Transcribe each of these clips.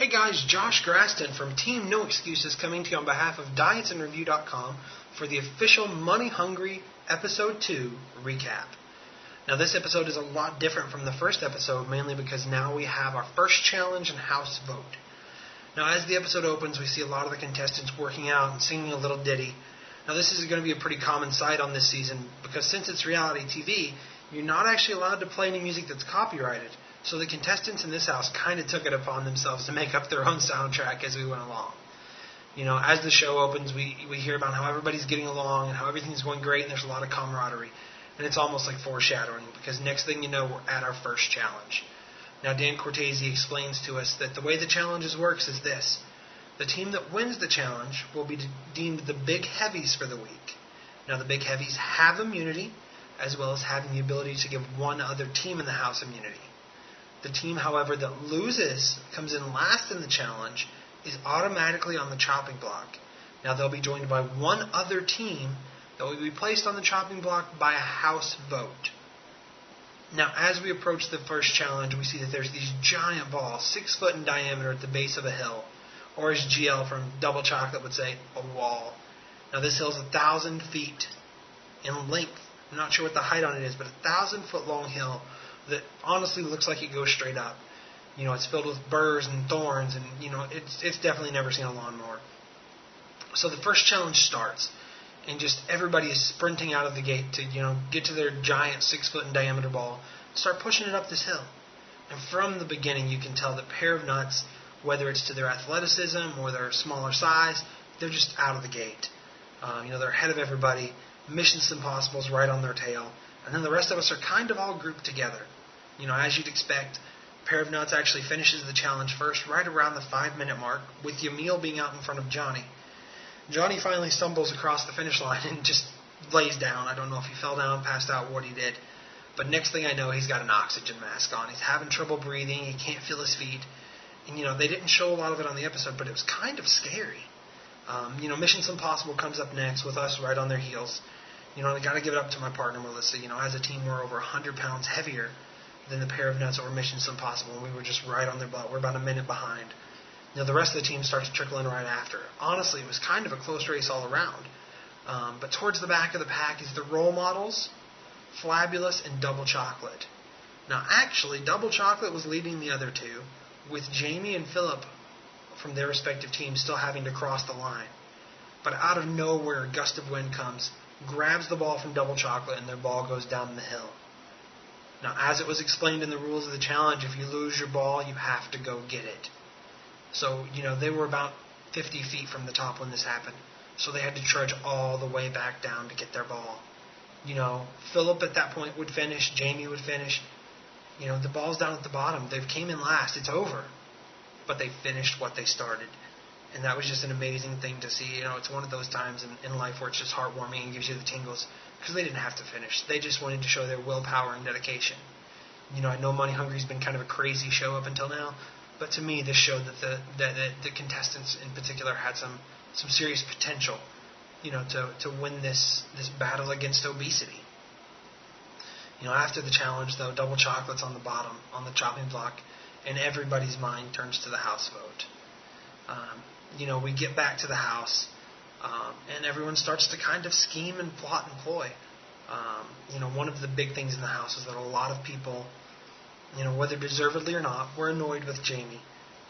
Hey guys, Josh Graston from Team No Excuses coming to you on behalf of DietsAndReview.com for the official Money Hungry Episode 2 recap. Now this episode is a lot different from the first episode, mainly because now we have our first challenge and house vote. Now as the episode opens, we see a lot of the contestants working out and singing a little ditty. Now this is going to be a pretty common sight on this season, because since it's reality TV, you're not actually allowed to play any music that's copyrighted. So the contestants in this house kind of took it upon themselves to make up their own soundtrack as we went along. You know, as the show opens, we hear about how everybody's getting along and how everything's going great and there's a lot of camaraderie. And it's almost like foreshadowing, because next thing you know, we're at our first challenge. Now, Dan Cortese explains to us that the way the challenges works is this. The team that wins the challenge will be deemed the big heavies for the week. Now, the big heavies have immunity, as well as having the ability to give one other team in the house immunity. The team, however, that loses, comes in last in the challenge, is automatically on the chopping block. Now, they'll be joined by one other team that will be placed on the chopping block by a house vote. Now, as we approach the first challenge, we see that there's these giant balls, 6 foot in diameter at the base of a hill, or as GL from Double Chocolate would say, a wall. Now, this hill is 1,000 feet in length. I'm not sure what the height on it is, but 1,000-foot long hill that honestly looks like it goes straight up. You know, it's filled with burrs and thorns, and, you know, it's definitely never seen a lawnmower. So the first challenge starts, and just everybody is sprinting out of the gate to, you know, get to their giant 6 foot in diameter ball, start pushing it up this hill. And from the beginning, you can tell that Pair of Nuts, whether it's to their athleticism or their smaller size, they're just out of the gate. You know, they're ahead of everybody. Mission's Impossible's right on their tail. And then the rest of us are kind of all grouped together. You know, as you'd expect, Pair of Nuts actually finishes the challenge first, right around the 5-minute mark, with Yamil being out in front of Johnny. Johnny finally stumbles across the finish line and just lays down. I don't know if he fell down, passed out, what he did. But next thing I know, he's got an oxygen mask on. He's having trouble breathing. He can't feel his feet. And, you know, they didn't show a lot of it on the episode, but it was kind of scary. You know, Mission's Impossible comes up next with us right on their heels. You know, I got to give it up to my partner, Melissa. You know, as a team, we're over 100 pounds heavier than the Pair of Nuts or Mission's Impossible, and we were just right on their butt. We're about a minute behind. You know, the rest of the team starts to trickle in right after. Honestly, it was kind of a close race all around. But towards the back of the pack is the Role Models, Flabulous, and Double Chocolate. Now, actually, Double Chocolate was leading the other two, with Jamie and Philip from their respective teams still having to cross the line. But out of nowhere, a gust of wind comes, grabs the ball from Double Chocolate, and their ball goes down the hill. Now, as it was explained in the rules of the challenge, if you lose your ball, you have to go get it. So, you know, they were about 50 feet from the top when this happened. So they had to trudge all the way back down to get their ball. You know, Philip at that point would finish, Jamie would finish. You know, the ball's down at the bottom. They came in last. It's over. But they finished what they started. And that was just an amazing thing to see. You know, it's one of those times in life where it's just heartwarming and gives you the tingles, because they didn't have to finish. They just wanted to show their willpower and dedication. You know, I know Money Hungry's been kind of a crazy show up until now, but to me, this showed that the contestants in particular had some serious potential, you know, to win this battle against obesity. You know, after the challenge, though, Double Chocolate's on the bottom, on the chopping block, and everybody's mind turns to the house vote. You know, we get back to the house, and everyone starts to kind of scheme and plot and ploy. You know, one of the big things in the house is that a lot of people, you know, whether deservedly or not, were annoyed with Jamie.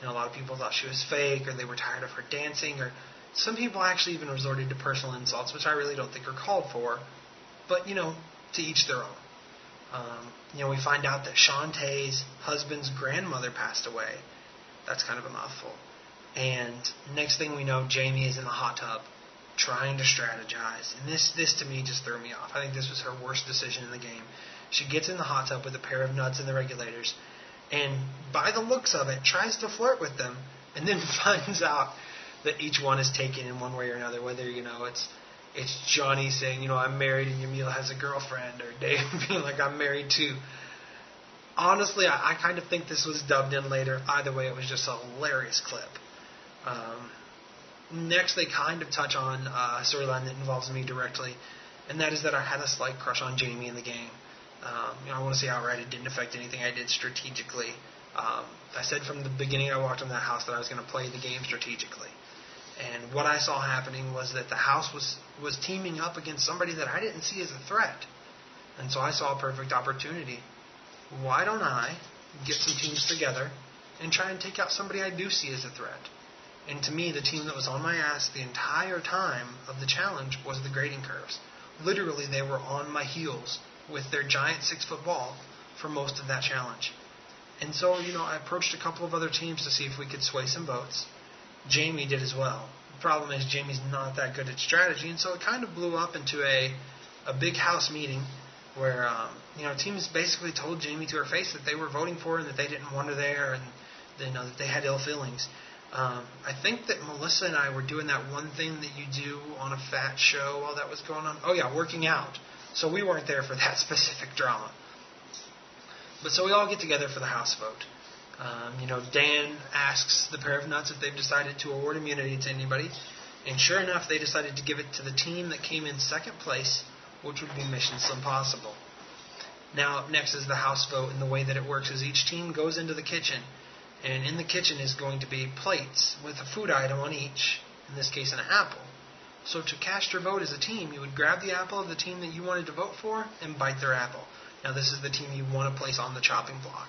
You know, a lot of people thought she was fake, or they were tired of her dancing, or some people actually even resorted to personal insults, which I really don't think are called for. But, you know, to each their own. You know, we find out that Shantae's husband's grandmother passed away. That's kind of a mouthful. And next thing we know, Jamie is in the hot tub trying to strategize. And this to me just threw me off. I think this was her worst decision in the game. She gets in the hot tub with a Pair of Nuts and the regulators, and by the looks of it, tries to flirt with them, and then finds out that each one is taken in one way or another, whether, you know, it's Johnny saying, you know, I'm married and Yamil has a girlfriend, or Dave being like, I'm married too. Honestly, I kind of think this was dubbed in later. Either way, it was just a hilarious clip. Next, they kind of touch on a storyline that involves me directly, and that is that I had a slight crush on Jamie in the game. You know, I want to say outright it didn't affect anything I did strategically. I said from the beginning I walked in that house that I was going to play the game strategically. And what I saw happening was that the house was teaming up against somebody that I didn't see as a threat. And so I saw a perfect opportunity. Why don't I get some teams together and try and take out somebody I do see as a threat? And to me, the team that was on my ass the entire time of the challenge was the grading curves. Literally, they were on my heels with their giant 6-foot ball for most of that challenge. And so, I approached a couple of other teams to see if we could sway some votes. Jamie did as well. The problem is Jamie's not that good at strategy, and so it kind of blew up into a big house meeting where teams basically told Jamie to her face that they were voting for her and that they didn't want her there, and that they had ill feelings. I think that Melissa and I were doing that one thing that you do on a fat show while that was going on. Oh yeah, working out. So we weren't there for that specific drama. But so we all get together for the house vote. Dan asks the pair of nuts if they've decided to award immunity to anybody. And sure enough, they decided to give it to the team that came in second place, which would be Mission Impossible. Now, up next is the house vote, and the way that it works is each team goes into the kitchen. And in the kitchen is going to be plates with a food item on each, in this case an apple. So to cast your vote as a team, you would grab the apple of the team that you wanted to vote for and bite their apple. Now this is the team you want to place on the chopping block.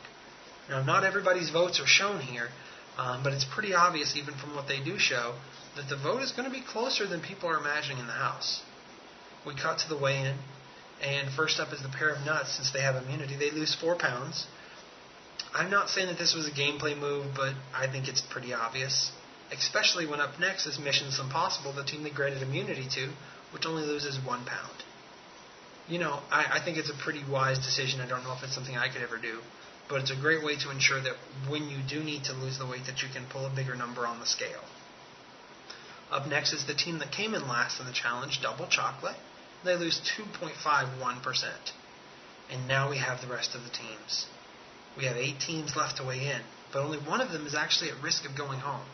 Now not everybody's votes are shown here, but it's pretty obvious even from what they do show that the vote is going to be closer than people are imagining in the house. We cut to the weigh-in, and first up is the pair of nuts. Since they have immunity, they lose 4 pounds. I'm not saying that this was a gameplay move, but I think it's pretty obvious, especially when up next is Mission Impossible, the team they granted immunity to, which only loses 1 pound. I think it's a pretty wise decision. I don't know if it's something I could ever do, but it's a great way to ensure that when you do need to lose the weight that you can pull a bigger number on the scale. Up next is the team that came in last in the challenge, Double Chocolate. They lose 2.51%. And now we have the rest of the teams. We have 8 teams left to weigh in, but only one of them is actually at risk of going home.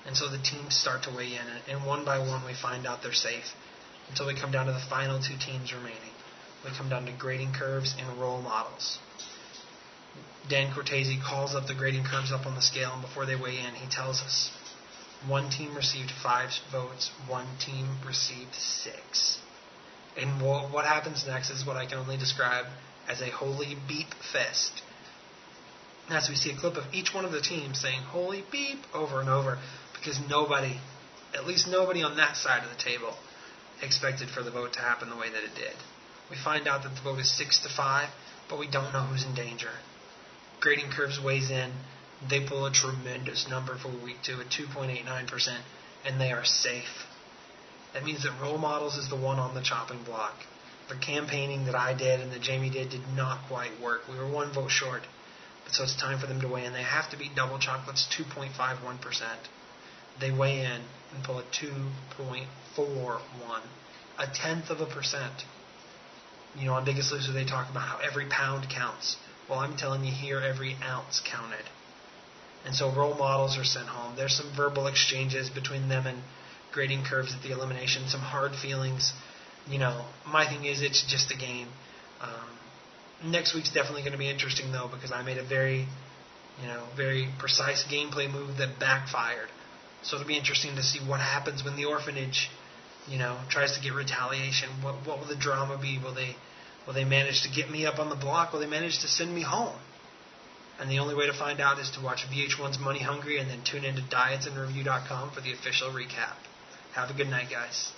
And so the teams start to weigh in, and one by one we find out they're safe until we come down to the final 2 teams remaining. We come down to grading curves and role models. Dan Cortese calls up the grading curves up on the scale, and before they weigh in, he tells us one team received 5 votes, one team received 6. And what happens next is what I can only describe as a holy beep fest. As we see a clip of each one of the teams saying holy beep over and over, because nobody, at least nobody on that side of the table, expected for the vote to happen the way that it did. We find out that the vote is 6-5, but we don't know who's in danger. Grading Curves weighs in. They pull a tremendous number for week 2 at 2.89%, and they are safe. That means that Role Models is the one on the chopping block. The campaigning that I did and that Jamie did not quite work. We were 1 vote short. But so it's time for them to weigh in. They have to beat Double Chocolate's 2.51%. They weigh in and pull a 2.41, a 1/10%. On Biggest Loser they talk about how every pound counts. Well, I'm telling you here, every ounce counted. And so Role Models are sent home. There's some verbal exchanges between them and Grading Curves at the elimination, some hard feelings. My thing is it's just a game. Next week's definitely going to be interesting, though, because I made a very precise gameplay move that backfired. So it'll be interesting to see what happens when the orphanage, tries to get retaliation. What will the drama be? Will they manage to get me up on the block? Will they manage to send me home? And the only way to find out is to watch VH1's Money Hungry and then tune into dietsandreview.com for the official recap. Have a good night, guys.